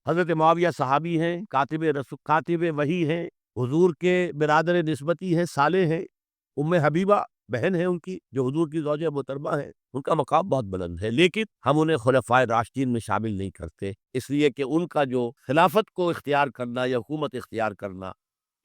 حضرت معاویہ صحابی ہیں، کاتب وحی ہیں، حضور کے برادر نسبتی ہیں، صالح ہیں، ام حبیبہ بہن ہے ان کی جو حضور کی زوجہ محترمہ ہے، ان کا مقام بہت بلند ہے، لیکن ہم انہیں خلفائے راشدین میں شامل نہیں کرتے، اس لیے کہ ان کا جو خلافت کو اختیار کرنا یا حکومت اختیار کرنا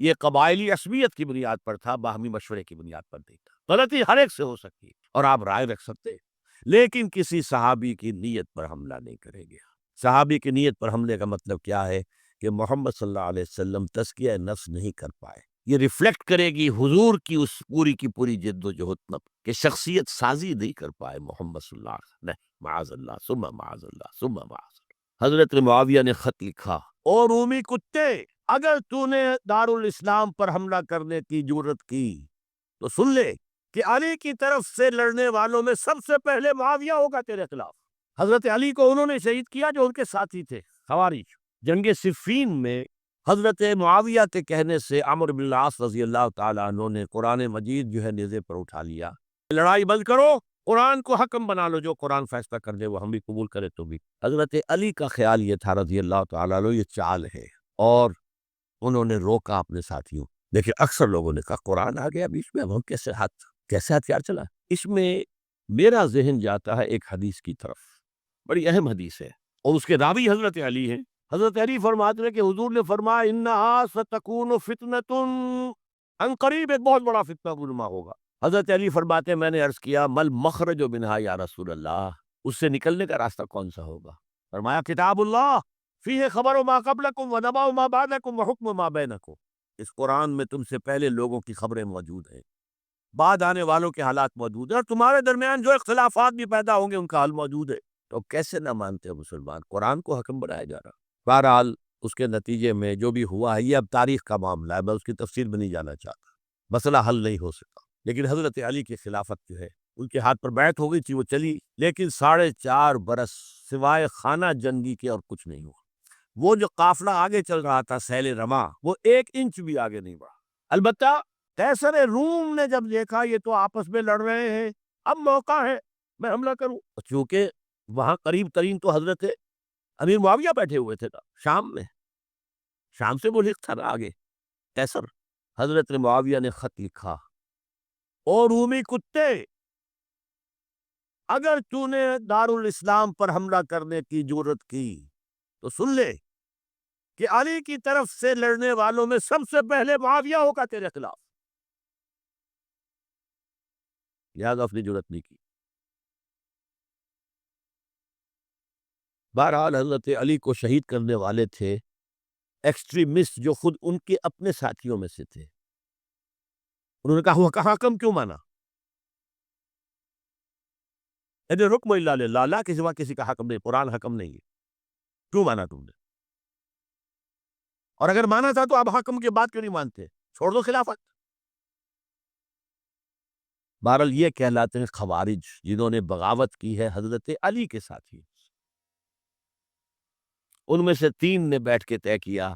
یہ قبائلی عصبیت کی بنیاد پر تھا، باہمی مشورے کی بنیاد پر نہیں تھا۔ غلطی ہر ایک سے ہو سکتی ہے اور آپ رائے رکھ سکتے ہیں، لیکن کسی صحابی کی نیت پر حملہ نہیں کریں گے۔ صحابی کی نیت پر حملے کا مطلب کیا ہے کہ محمد صلی اللہ علیہ وسلم تزکیہ نفس نہیں کر پائے، یہ ریفلیکٹ کرے گی حضور کی اس پوری کی پوری جد و جہد کہ شخصیت سازی نہیں کر پائے محمد صلی اللہ علیہ وسلم، نہیں، معاذ اللہ ثم معاذ اللہ ثم معاذ اللہ۔ حضرت معاویہ نے خط لکھا، اور رومی کتے، اگر تو نے دارالاسلام پر حملہ کرنے کی جرت کی تو سن لے کہ علی کی طرف سے لڑنے والوں میں سب سے پہلے معاویہ ہوگا تیرے خلاف۔ حضرت علی کو انہوں نے شہید کیا جو ان کے ساتھی تھے، خوارج۔ جنگ صفین میں حضرت معاویہ کے کہنے سے عمرو بن العاص رضی اللہ تعالیٰ عنہ نے قرآن مجید جو ہے نیزے پر اٹھا لیا، لڑائی بند کرو، قرآن کو حکم بنا لو، جو قرآن فیصلہ کر دے وہ ہم بھی قبول کرے تو بھی۔ حضرت علی کا خیال یہ تھا رضی اللہ تعالیٰ عنہ یہ چال ہے، اور انہوں نے روکا اپنے ساتھیوں۔ دیکھیں اکثر لوگوں نے کہا قرآن آ گیا بیچ میں، اب ہم کیسے ہتھیار چلا۔ اس میں میرا ذہن جاتا ہے ایک حدیث کی طرف، بڑی اہم حدیث ہے، اور اس کے راوی حضرت علی ہیں۔ حضرت علی فرماتے ہیں کہ حضور نے فرمایا انہا ستکون فتنۃ، ان قریب ایک بہت بڑا فتنہ رونما ہوگا۔ حضرت علی فرماتے ہیں میں نے عرض کیا مل مخرج منہا یا رسول اللہ، اس سے نکلنے کا راستہ کون سا ہوگا؟ فرمایا کتاب اللہ فیہ خبر ما قبلکم و نبأ ما بعدکم و حکم ما بینکم، اس قرآن میں تم سے پہلے لوگوں کی خبریں موجود ہیں، بعد آنے والوں کے حالات موجود ہیں، اور تمہارے درمیان جو اختلافات بھی پیدا ہوں گے ان کا حل موجود ہے۔ تو کیسے نہ مانتے ہو مسلمان، قرآن کو حکم بنایا جا رہا۔ بہرحال اس کے نتیجے میں جو بھی ہوا ہے یہ اب تاریخ کا معاملہ ہے، میں اس کی تفصیل میں نہیں جانا چاہتا، مسئلہ حل نہیں ہو سکا، لیکن حضرت علی کی خلافت جو ہے ان کے ہاتھ پر بیعت ہو گئی تھی، وہ چلی، لیکن 4.5 برس سوائے خانہ جنگی کے اور کچھ نہیں ہوا۔ وہ جو قافلہ آگے چل رہا تھا سیل رما، وہ 1 انچ بھی آگے نہیں بڑھا۔ البتہ قیصر روم نے جب دیکھا یہ تو آپس میں لڑ رہے ہیں، اب موقع ہے میں حملہ کروں، چونکہ وہاں قریب ترین تو حضرت امیر معاویہ بیٹھے ہوئے تھے نا، شام میں، شام سے ملحق تھا نا آگے قیصر۔ حضرت معاویہ نے خط لکھا، اور رومی کتے، اگر تو نے دارالاسلام پر حملہ کرنے کی جرت کی تو سن لے کہ علی کی طرف سے لڑنے والوں میں سب سے پہلے معاویہ ہوگا تیرے خلاف، لہذا اپنی جرت نہیں کی۔ بہرحال حضرت علی کو شہید کرنے والے تھے ایکسٹریمسٹ جو خود ان کے اپنے ساتھیوں میں سے تھے۔ انہوں نے کہا وہ کہاں حکم کیوں مانا؟ حکم الا للہ، اللہ کے سوا کسی کا حکم نہیں، قرآن حکم نہیں ہے، کیوں مانا تم نے؟ اور اگر مانا تھا تو اب حکم کے بعد کیوں نہیں مانتے؟ چھوڑ دو خلافت۔ بہرحال یہ کہلاتے ہیں خوارج، جنہوں نے بغاوت کی ہے حضرت علی کے ساتھی۔ ان میں سے 3 نے بیٹھ کے طے کیا،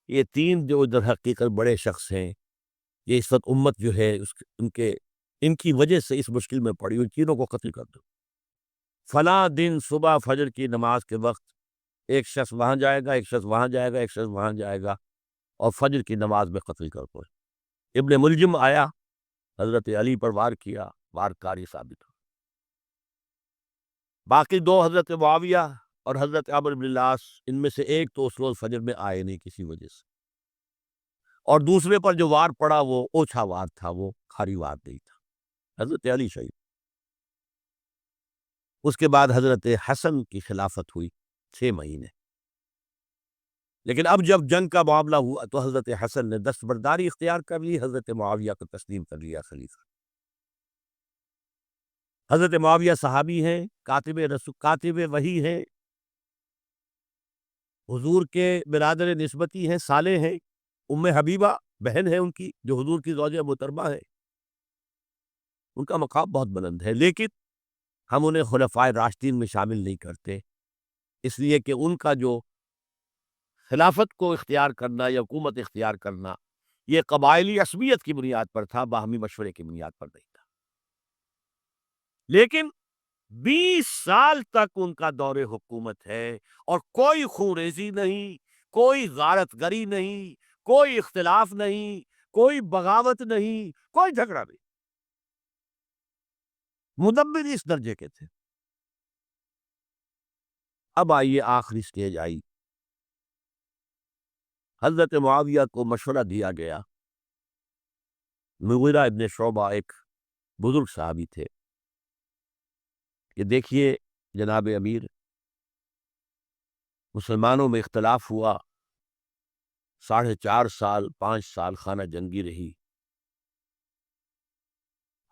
یہ 3 جو در حقیقت بڑے شخص ہیں، یہ اس وقت امت جو ہے ان کی وجہ سے اس مشکل میں پڑی، ان تینوں کو قتل کر دو۔ فلاں دن صبح فجر کی نماز کے وقت ایک شخص وہاں جائے گا، ایک شخص وہاں جائے گا، ایک شخص وہاں جائے گا، اور فجر کی نماز میں قتل کر دو۔ ابن ملجم آیا، حضرت علی پر وار کیا، وار کاری ثابت ہو۔ باقی 2 حضرت معاویہ اور حضرت عمرو بن العاص، ان میں سے ایک تو اس روز فجر میں آئے نہیں کسی وجہ سے، اور دوسرے پر جو وار پڑا وہ اوچھا وار تھا، وہ کھاری وار نہیں تھا۔ حضرت علی شہید۔ اس کے بعد حضرت حسن کی خلافت ہوئی 6 مہینے، لیکن اب جب جنگ کا معاملہ ہوا تو حضرت حسن نے دستبرداری اختیار کر لی، حضرت معاویہ کو تسلیم کر لیا خلیفہ۔ حضرت معاویہ صحابی ہیں، کاتب وحی ہیں، حضور کے برادر نسبتی ہیں، صالح ہیں، ام حبیبہ بہن ہے ان کی جو حضور کی زوجہ محترمہ ہے، ان کا مقام بہت بلند ہے، لیکن ہم انہیں خلفائے راشدین میں شامل نہیں کرتے، اس لیے کہ ان کا جو خلافت کو اختیار کرنا یا حکومت اختیار کرنا یہ قبائلی عصبیت کی بنیاد پر تھا، باہمی مشورے کی بنیاد پر نہیں تھا۔ لیکن 20 سال تک ان کا دور حکومت ہے اور کوئی خونریزی نہیں، کوئی غارت گری نہیں، کوئی اختلاف نہیں، کوئی بغاوت نہیں، کوئی جھگڑا نہیں۔ مدبر اس درجے کے تھے۔ اب آئیے آخری سٹیج آئی، حضرت معاویہ کو مشورہ دیا گیا۔ مغیرہ ابن شعبہ ایک بزرگ صحابی تھے کہ دیکھیے جناب امیر، مسلمانوں میں اختلاف ہوا، 4.5 سال 5 سال خانہ جنگی رہی،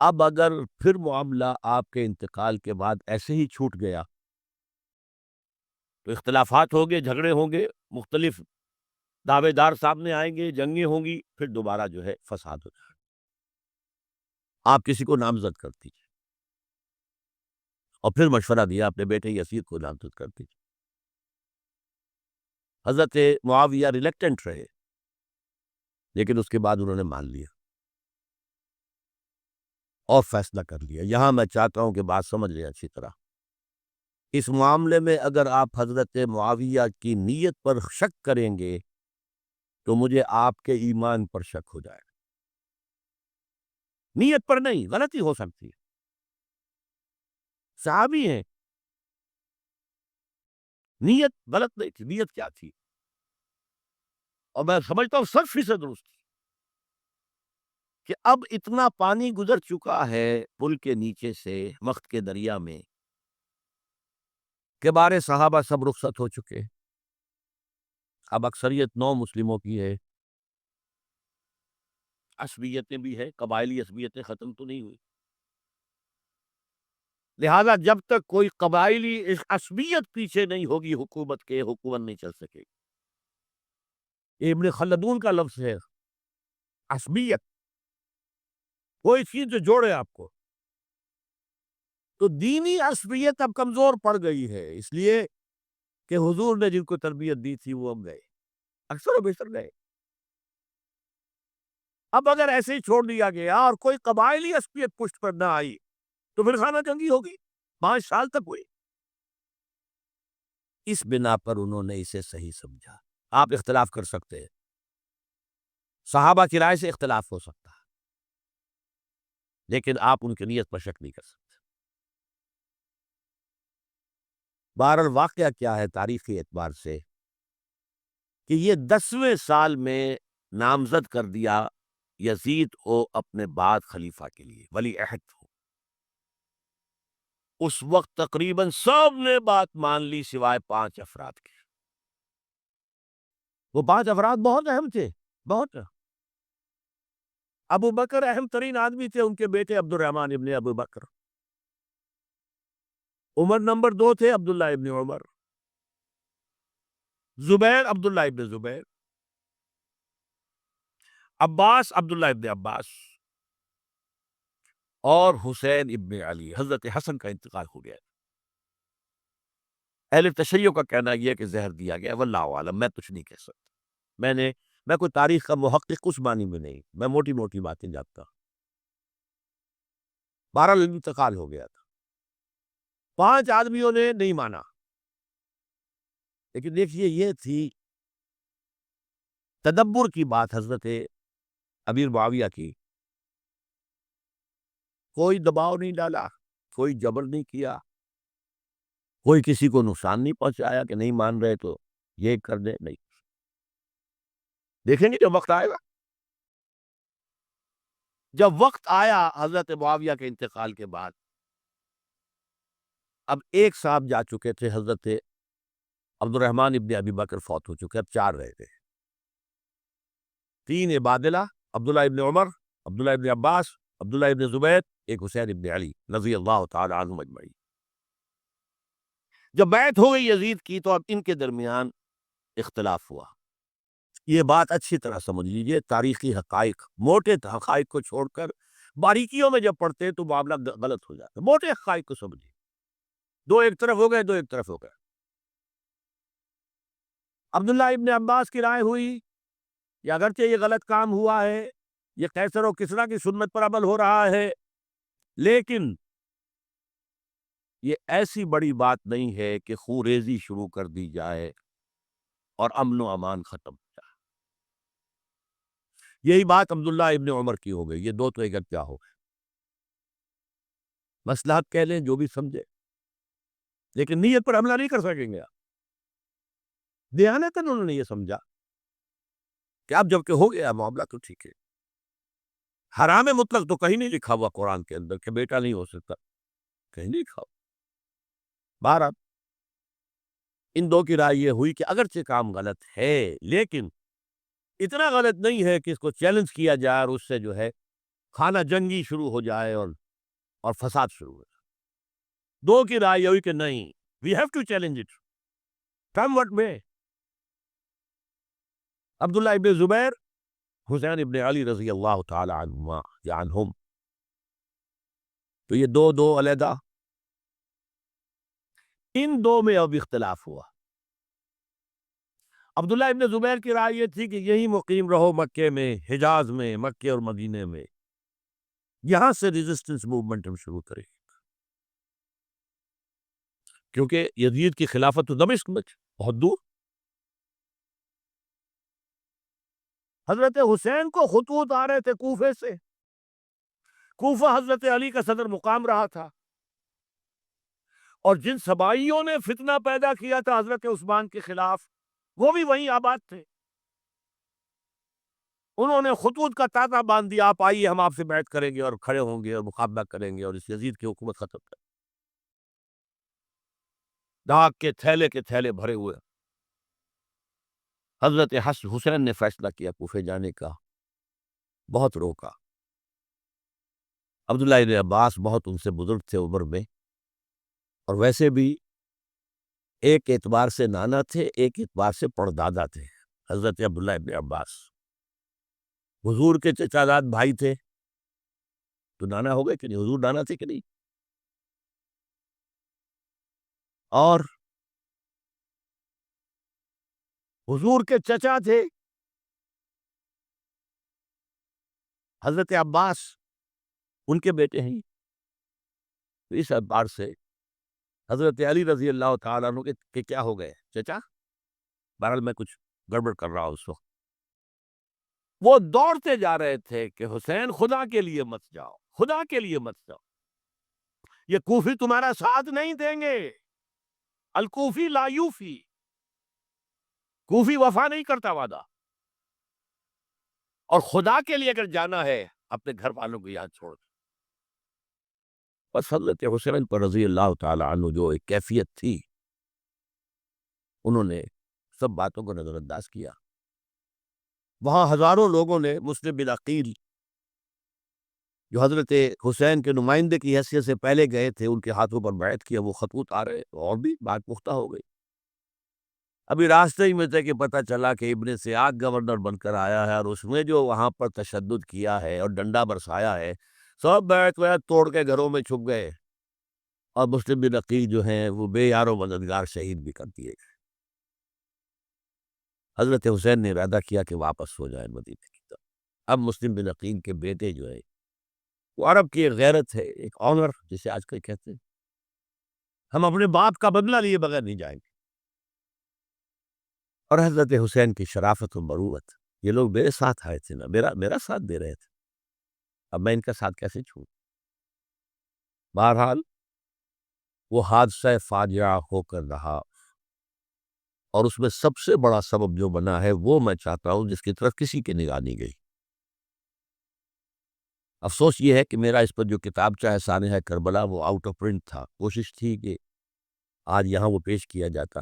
اب اگر پھر معاملہ آپ کے انتقال کے بعد ایسے ہی چھوٹ گیا تو اختلافات ہوں گے، جھگڑے ہوں گے، مختلف دعوے دار سامنے آئیں گے، جنگیں ہوں گی، پھر دوبارہ جو ہے فساد ہو جائے۔ آپ کسی کو نامزد کر دیجیے، اور پھر مشورہ دیا اپنے بیٹے یزید کو نامزد کر دیجیے۔ حضرت معاویہ ریلیکٹنٹ رہے، لیکن اس کے بعد انہوں نے مان لیا اور فیصلہ کر لیا۔ یہاں میں چاہتا ہوں کہ بات سمجھ لیں اچھی طرح۔ اس معاملے میں اگر آپ حضرت معاویہ کی نیت پر شک کریں گے تو مجھے آپ کے ایمان پر شک ہو جائے گا۔ نیت پر نہیں، غلطی ہو سکتی ہے، صحابی ہیں، نیت غلط نہیں تھی، نیت کیا تھی؟ اور میں سمجھتا ہوں 100% درست تھی کہ اب اتنا پانی گزر چکا ہے پل کے نیچے سے وقت کے دریا میں کہ بارے صحابہ سب رخصت ہو چکے، اب اکثریت 9 مسلموں کی ہے، عصبیتیں بھی ہیں، قبائلی عصبیتیں ختم تو نہیں ہوئی، لہذا جب تک کوئی قبائلی عصبیت پیچھے نہیں ہوگی حکومت کے، حکومت نہیں چل سکے گی۔ یہ ابن خلدون کا لفظ ہے، عصبیت، کوئی چیز جو جوڑے آپ کو۔ تو دینی عصبیت اب کمزور پڑ گئی ہے، اس لیے کہ حضور نے جن کو تربیت دی تھی وہ اب گئے، اکثر و بیشتر گئے۔ اب اگر ایسے ہی چھوڑ دیا گیا اور کوئی قبائلی عصبیت پشت پر نہ آئی تو پھر خانہ جنگی ہوگی، 5 سال تک ہوئی۔ اس بنا پر انہوں نے اسے صحیح سمجھا۔ آپ اختلاف کر سکتے ہیں، صحابہ کی رائے سے اختلاف ہو سکتا ہے، لیکن آپ ان کی نیت پر شک نہیں کر سکتے۔ بہرحال واقعہ کیا ہے تاریخی اعتبار سے کہ یہ 10ویں سال میں نامزد کر دیا یزید کو اپنے بعد خلیفہ کے لیے، ولی عہد ہو۔ اس وقت تقریباً سب نے بات مان لی سوائے 5 افراد کے۔ وہ 5 افراد بہت اہم تھے، بہت۔ ابو بکر اہم ترین آدمی تھے، ان کے بیٹے عبد الرحمن ابن ابو بکر۔ عمر نمبر 2 تھے عبداللہ ابن عمر۔ زبیر عبداللہ ابن زبیر۔ عباس عبداللہ ابن عباس۔ اور حسین ابن علی، حضرت حسن کا انتقال ہو گیا۔ اہل تشیع کا کہنا یہ کہ زہر دیا گیا، واللہ عالم، میں کچھ نہیں کہہ سکتا۔ میں کوئی تاریخ کا محقق اس معنی میں نہیں، میں موٹی موٹی باتیں جانتا ہوں۔ بہرحال انتقال ہو گیا تھا، 5 آدمیوں نے نہیں مانا، لیکن دیکھیے یہ تھی تدبر کی بات حضرت امیر معاویہ کی۔ کوئی دباؤ نہیں ڈالا، کوئی جبر نہیں کیا، کوئی کسی کو نقصان نہیں پہنچایا کہ نہیں مان رہے تو یہ کر دے، نہیں۔ دیکھیں گے جب وقت آئے گا۔ جب وقت آیا حضرت معاویہ کے انتقال کے بعد، اب ایک صاحب جا چکے تھے، حضرت عبد الرحمن ابن ابی بکر فوت ہو چکے، اب 4 رہ گئے، 3 عبادلہ، عبداللہ ابن عمر، عبداللہ ابن عباس، عبداللہ ابن زبیر، ایک حسین ابن علی رضی اللہ تعالی عنہم اجمعین۔ جب بیعت ہو گئی یزید کی تو اب ان کے درمیان اختلاف ہوا۔ یہ بات اچھی طرح سمجھ لیجئے، تاریخی حقائق، موٹے حقائق کو چھوڑ کر باریکیوں میں جب پڑھتے ہیں تو معاملہ غلط ہو جاتا ہے۔ موٹے حقائق کو سمجھیے، 2 ایک طرف ہو گئے، 2 ایک طرف ہو گئے۔ عبداللہ ابن عباس کی رائے ہوئی کہ اگرچہ یہ غلط کام ہوا ہے، یہ قیصر و کسریٰ کی سنت پر عمل ہو رہا ہے، لیکن یہ ایسی بڑی بات نہیں ہے کہ خوریزی شروع کر دی جائے اور امن و امان ختم ہو جائے۔ یہی بات عبداللہ ابن عمر کی ہو گئی، یہ دو تو ایک کیا ہو گئے، مصلحت کہہ لیں جو بھی سمجھے، لیکن نیت پر حملہ نہیں کر سکیں گے آپ۔ دیانتاً انہوں نے یہ سمجھا کہ اب جب کہ ہو گیا معاملہ تو ٹھیک ہے۔ حرام مطلق تو کہیں نہیں لکھا ہوا قرآن کے اندر کہ بیٹا نہیں ہو سکتا، کہیں نہیں لکھا ہوا۔ بہرحال ان دو کی رائے یہ ہوئی کہ اگرچہ کام غلط ہے لیکن اتنا غلط نہیں ہے کہ اس کو چیلنج کیا جائے اور اس سے جو ہے خانہ جنگی شروع ہو جائے اور فساد شروع ہو جائے۔ دو کی رائے یہ ہوئی کہ نہیں، we have to challenge it come what میں۔ عبداللہ ابن زبیر، حسین ابن علی رضی اللہ تعالی عنہما یا عنہم، تو یہ دو علیحدہ، ان دو میں اب اختلاف ہوا۔ عبداللہ ابن زبیر کی رائے یہ تھی کہ یہی مقیم رہو مکے میں، حجاز میں، مکے اور مدینے میں، یہاں سے ریزسٹنس موومنٹ ہم شروع کریں، کیونکہ یزید کی خلافت تو دمشق میں بہت دور۔ حضرت حسین کو خطوط آ رہے تھے کوفے سے، کوفہ حضرت علی کا صدر مقام رہا تھا، اور جن سبائیوں نے فتنہ پیدا کیا تھا حضرت عثمان کے خلاف وہ بھی وہیں آباد تھے۔ انہوں نے خطوط کا تاتا باندھ دیا، آپ آئیے ہم آپ سے بیعت کریں گے اور کھڑے ہوں گے اور مقابلہ کریں گے اور اس یزید کی حکومت ختم کریں گے۔ ڈاک کے تھیلے بھرے ہوئے حضرت حسین نے فیصلہ کیا کوفے جانے کا، بہت روکا۔ عبداللہ ابن عباس بہت ان سے بزرگ تھے عمر میں، اور ویسے بھی ایک اعتبار سے نانا تھے، ایک اعتبار سے پردادا تھے۔ حضرت عبداللہ ابن عباس حضور کے چچا زاد بھائی تھے، تو نانا ہو گئے کہ نہیں؟ حضور نانا تھے کہ نہیں؟ اور حضور کے چچا تھے حضرت عباس، ان کے بیٹے ہیں۔ تو اس اعتبار سے حضرت علی رضی اللہ تعالیٰ عنہ کے کیا ہو گئے چچا۔ بہرحال میں کچھ گڑبڑ کر رہا ہوں اس وقت۔ وہ دوڑتے جا رہے تھے کہ حسین خدا کے لیے مت جاؤ، خدا کے لیے مت جاؤ، یہ کوفی تمہارا ساتھ نہیں دیں گے، الکوفی لا یوفی، کوفی وفا نہیں کرتا وعدہ، اور خدا کے لیے اگر جانا ہے اپنے گھر والوں کو یہاں چھوڑ دو۔ بس حضرت حسین پر رضی اللہ تعالی عنہ جو ایک کیفیت تھی، انہوں نے سب باتوں کو نظر انداز کیا۔ وہاں ہزاروں لوگوں نے مسلم بن عقیل جو حضرت حسین کے نمائندے کی حیثیت سے پہلے گئے تھے، ان کے ہاتھوں پر بیعت کیا، وہ خطوط آ رہے اور بھی بات پختہ ہو گئی۔ ابھی راستے ہی میں تھے کہ پتہ چلا کہ ابن سیاق گورنر بن کر آیا ہے، اور اس نے جو وہاں پر تشدد کیا ہے اور ڈنڈا برسایا ہے، سب بیعت توڑ کے گھروں میں چھپ گئے، اور مسلم بن عقیل جو ہیں وہ بے یار و مددگار شہید بھی کر دیے گئے۔ حضرت حسین نے ارادہ کیا کہ واپس ہو جائے مدینے کی طرف۔ اب مسلم بن عقیل کے بیٹے جو ہے، وہ عرب کی ایک غیرت ہے، ایک آنر جسے آج کل کہتے ہیں، ہم اپنے باپ کا بدلہ لیے بغیر نہیں جائیں گے، اور حضرت حسین کی شرافت و مروت، یہ لوگ میرے ساتھ آئے تھے نا، میرا ساتھ دے رہے تھے، اب میں ان کا ساتھ کیسے چھوڑوں؟ بہرحال وہ حادثہ فاجعہ ہو کر رہا، اور اس میں سب سے بڑا سبب جو بنا ہے وہ میں چاہتا ہوں جس کی طرف کسی کی نگاہ نہیں گئی۔ افسوس یہ ہے کہ میرا اس پر جو کتابچہ ہے سانحہ کربلا وہ آؤٹ آف پرنٹ تھا، کوشش تھی کہ آج یہاں وہ پیش کیا جاتا،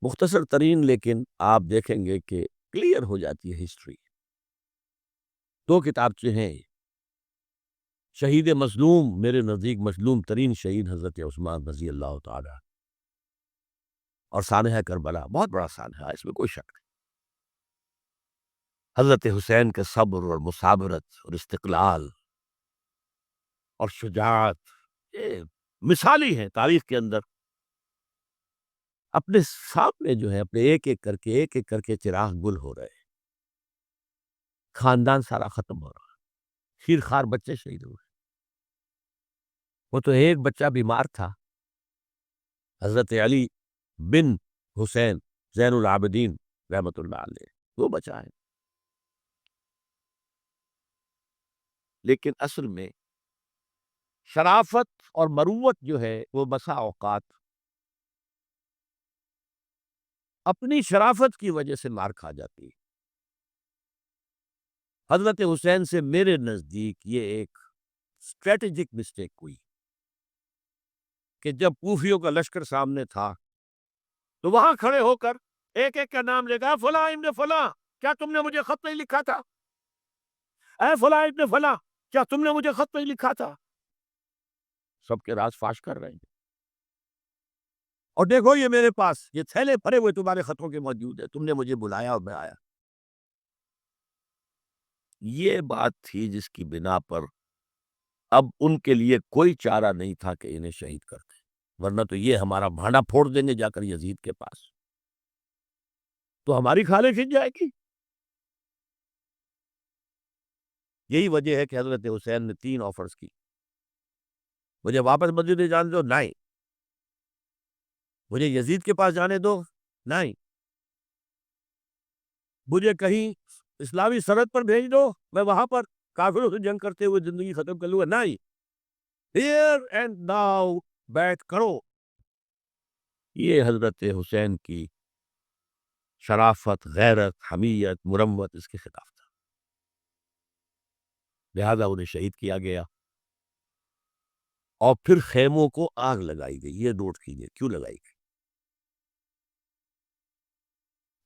مختصر ترین، لیکن آپ دیکھیں گے کہ کلیئر ہو جاتی ہے ہسٹری۔ دو کتابچے ہیں، شہید مظلوم، میرے نزدیک مظلوم ترین شہید حضرت عثمان رضی اللہ تعالی، اور سانحہ کربلا، بہت بڑا سانحہ، اس میں کوئی شک نہیں۔ حضرت حسین کے صبر اور مثابرت اور استقلال اور شجاعت، یہ مثالی ہیں تاریخ کے اندر۔ اپنے سامنے جو ہے، اپنے ایک ایک کر کے چراغ گل ہو رہے ہیں، خاندان سارا ختم ہو رہا ہے، خیر خار بچے شہید ہو رہے ہیں۔ وہ تو ایک بچہ بیمار تھا، حضرت علی بن حسین زین العابدین رحمت اللہ علیہ، وہ بچا ہے. لیکن اصل میں شرافت اور مروت جو ہے وہ بسا اوقات اپنی شرافت کی وجہ سے مار کھا جاتی ہے. حضرت حسین سے میرے نزدیک یہ ایک اسٹریٹجک مسٹیک ہوئی کہ جب کوفیوں کا لشکر سامنے تھا تو وہاں کھڑے ہو کر ایک ایک کا نام لے گا، فلاں ابن فلاں کیا تم نے مجھے خط نہیں لکھا تھا؟ اے فلاں ابن فلاں کیا تم نے مجھے خط نہیں لکھا تھا؟ سب کے راز فاش کر رہے ہیں. اور دیکھو یہ میرے پاس یہ تھیلے بھرے ہوئے تمہارے خطوں کے موجود ہیں، تم نے مجھے بلایا اور میں آیا. یہ بات تھی جس کی بنا پر اب ان کے لیے کوئی چارہ نہیں تھا کہ انہیں شہید کر دیں، ورنہ تو یہ ہمارا بھانڈا پھوڑ دیں گے جا کر یزید کے پاس، تو ہماری کھالیں کھنچ جائے گی. یہی وجہ ہے کہ حضرت حسین نے 3 آفرز کی. مجھے واپس مدینے جانے دو، نہیں. مجھے یزید کے پاس جانے دو، نہیں. مجھے کہیں اسلامی سرحد پر بھیج دو، میں وہاں پر کافروں سے جنگ کرتے ہوئے زندگی ختم کر لوں گا، نہیں. ہیئر اینڈ ناؤ بیٹھ کرو. یہ حضرت حسین کی شرافت، غیرت، حمیت، مروت اس کے خلاف تھا، لہذا انہیں شہید کیا گیا. اور پھر خیموں کو آگ لگائی گئی. یہ نوٹ کیجیے کیوں لگائی گئی.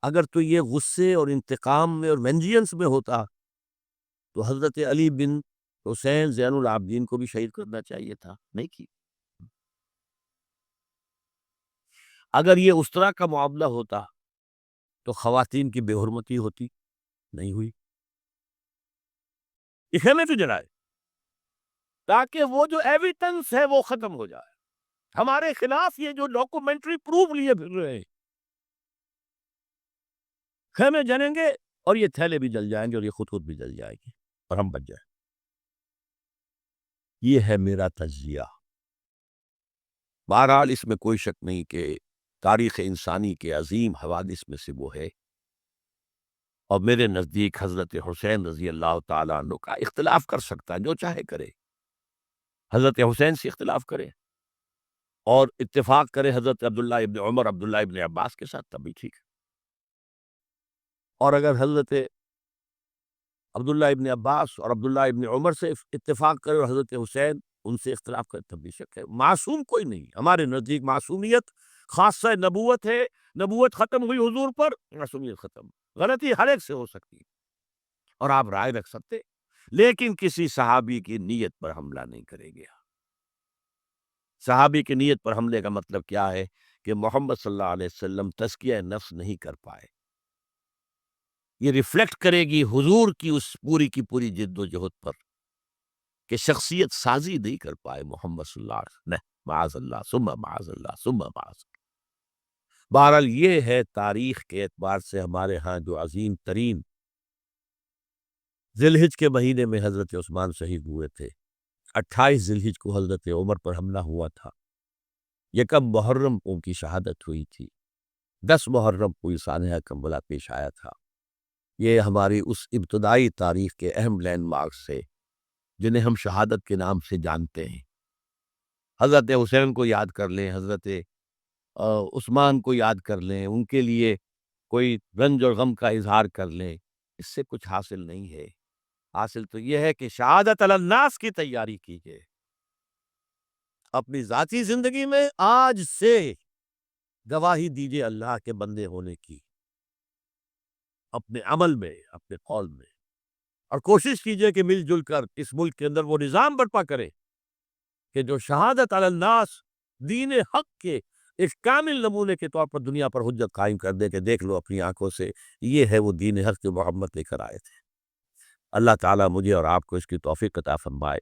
اگر تو یہ غصے اور انتقام میں اور وینجینس میں ہوتا تو حضرت علی بن حسین زین العابدین کو بھی شہید کرنا چاہیے تھا، نہیں کی. اگر یہ اس طرح کا معاملہ ہوتا تو خواتین کی بے حرمتی ہوتی، نہیں ہوئی. یہ خیمے تو جلائے تاکہ وہ جو ایویڈنس ہے وہ ختم ہو جائے. ہمارے خلاف یہ جو ڈاکومنٹری پروف لیے پھر رہے ہیں، خیمے جلیں گے اور یہ تھیلے بھی جل جائیں گے اور یہ خطوط بھی جل جائے گی اور ہم بچ جائیں. یہ ہے میرا تجزیہ. بہرحال اس میں کوئی شک نہیں کہ تاریخ انسانی کے عظیم حوادث میں سے وہ ہے، اور میرے نزدیک حضرت حسین رضی اللہ تعالیٰ عنہ کا اختلاف کر سکتا ہے، جو چاہے کرے. حضرت حسین سے اختلاف کرے اور اتفاق کرے حضرت عبداللہ ابن عمر، عبداللہ ابن عباس کے ساتھ، تب بھی ٹھیک ہے. اور اگر حضرت عبداللہ ابن عباس اور عبداللہ ابن عمر سے اتفاق کرے اور حضرت حسین ان سے اختلاف کرے، تب بھی شک ہے. معصوم کوئی نہیں. ہمارے نزدیک معصومیت خاصہ نبوت ہے. نبوت ختم ہوئی حضور پر، معصومیت ختم. غلطی ہر ایک سے ہو سکتی ہے اور آپ رائے رکھ سکتے، لیکن کسی صحابی کی نیت پر حملہ نہیں کرے گا. صحابی کی نیت پر حملے کا مطلب کیا ہے کہ محمد صلی اللہ علیہ وسلم تزکیہ نفس نہیں کر پائے. یہ ریفلیکٹ کرے گی حضور کی اس پوری جد و جہد پر کہ شخصیت سازی نہیں کر پائے محمد صلی اللہ علیہ وسلم. معاذ اللہ ثم معاذ اللہ ثم معاذ اللہ. بہرحال یہ ہے تاریخ کے اعتبار سے ہمارے ہاں جو عظیم ترین ذی الحج کے مہینے میں حضرت عثمان شہید ہوئے تھے. 28 ذی الحج کو حضرت عمر پر حملہ ہوا تھا. یکم محرم کو ان کی شہادت ہوئی تھی. 10 محرم کو سانحہ کربلا پیش آیا تھا. یہ ہماری اس ابتدائی تاریخ کے اہم لینڈ مارکس سے جنہیں ہم شہادت کے نام سے جانتے ہیں. حضرت حسین کو یاد کر لیں، حضرت عثمان کو یاد کر لیں، ان کے لیے کوئی رنج اور غم کا اظہار کر لیں، اس سے کچھ حاصل نہیں ہے. حاصل تو یہ ہے کہ شہادت علی الناس کی تیاری کیجیے. اپنی ذاتی زندگی میں آج سے گواہی دیجیے اللہ کے بندے ہونے کی، اپنے عمل میں، اپنے قول میں، اور کوشش کیجیے کہ مل جل کر اس ملک کے اندر وہ نظام برپا کرے کہ جو شہادت علی الناس، دین حق کے ایک کامل نمونے کے طور پر دنیا پر حجت قائم کر دے کہ دیکھ لو اپنی آنکھوں سے، یہ ہے وہ دین حق جو محمد لے کر آئے تھے. اللہ تعالیٰ مجھے اور آپ کو اس کی توفیق عطا فرمائے.